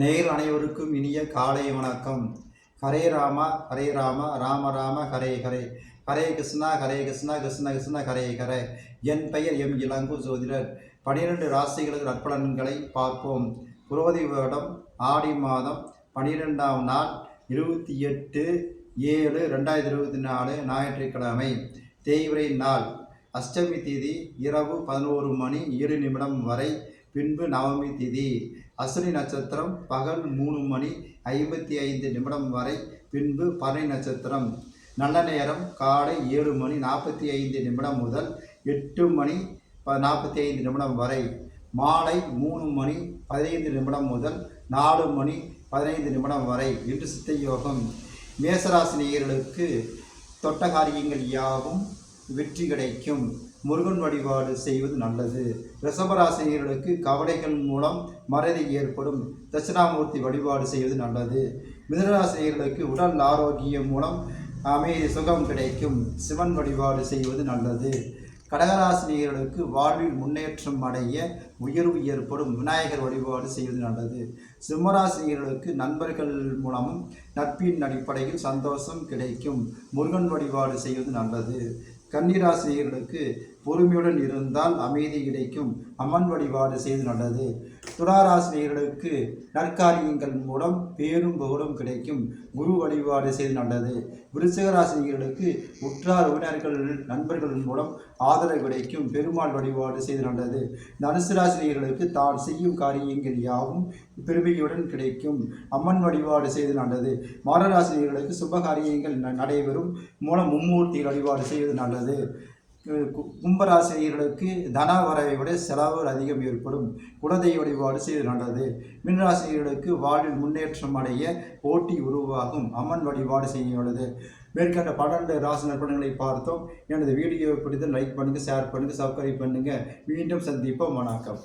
நேர் அனைவருக்கும் இனிய காலை வணக்கம். ஹரே ராமா ஹரே ராமா ராம ராம ஹரே ஹரே, ஹரே கிருஷ்ணா கிருஷ்ண கிருஷ்ண ஹரே ஹரே. என் பெயர் எம் இளங்கு ஜோதிடர். 12 ராசிகளுக்கு நற்பலன்களை பார்ப்போம். புரோதி வருடம் ஆடி மாதம் 12ஆம் நாள் 28/7/2024 ஞாயிற்றுக்கிழமை. தேய்பிறை நாள் அஷ்டமி திதி இரவு 11:07 வரை, பின்பு நவமி திதி. அஸ்வினி நட்சத்திரம் பகல் 3:55 வரை, பின்பு பரணி நட்சத்திரம். நல்ல நேரம் காலை 7:45 முதல் 8:45 வரை, மாலை 3:15 முதல் 4:15 வரை. இன்று சித்த யோகம். மேசராசி நேயர்களுக்கு தொட்ட காரியங்கள் யாவும் வெற்றி கிடைக்கும். முருகன் வழிபாடு செய்வது நல்லது. ரிஷபராசினியர்களுக்கு கவலைகள் மூலம் மறதி ஏற்படும். தட்சிணாமூர்த்தி வழிபாடு செய்வது நல்லது. மிதுனராசினியர்களுக்கு உடல் ஆரோக்கியம் மூலம் அமைதி சுகம் கிடைக்கும். சிவன் வழிபாடு செய்வது நல்லது. கடகராசினியர்களுக்கு வாழ்வில் முன்னேற்றம் அடைய உயர்வு ஏற்படும். விநாயகர் வழிபாடு செய்வது நல்லது. சிம்மராசினியர்களுக்கு நண்பர்கள் மூலமும் நட்பின் அடிப்படையில் சந்தோஷம் கிடைக்கும். முருகன் வழிபாடு செய்வது நல்லது. கன்னிராசினியர்களுக்கு பொறுமையுடன் இருந்தால் அமைதி கிடைக்கும். அம்மன் வழிபாடு செய்வது நல்லது. துளாராசினியர்களுக்கு நற்காரியங்கள் மூலம் பேரும் புகழும் கிடைக்கும். குரு வழிபாடு செய்வது நல்லது. விருச்சிகராசினியர்களுக்கு உற்றார் உறவினர்கள் நண்பர்கள் மூலம் ஆதரவு கிடைக்கும். பெருமாள் வழிபாடு செய்வது நல்லது. தனுசு ராசினியர்களுக்கு தான் செய்யும் காரியங்கள் யாவும் பெருமையுடன் கிடைக்கும். அம்மன் வழிபாடு செய்வது நல்லது. மகராசினியர்களுக்கு சுப காரியங்கள் நடைபெறும். மூலம் மும்மூர்த்தி வழிபாடு செய்வது நல்லது. கும்பராசினியர்களுக்கு தன வரவை விட செலவு அதிகம் ஏற்படும். குலதெய்வ வழிபாடு செய்வது நல்லது. மீனராசினியர்களுக்கு வாழ்வில் முன்னேற்றம் அடைய போட்டி உருவாகும். அம்மன் வழிபாடு செய்யுள்ளது. மேற்கண்ட 12 ராசி நற்பலன்களை பார்த்தோம். எனது வீடியோவை பிடித்து லைக் பண்ணுங்கள், ஷேர் பண்ணுங்கள், சப்ஸ்கிரைப் பண்ணுங்கள். மீண்டும் சந்திப்போம். வணக்கம்.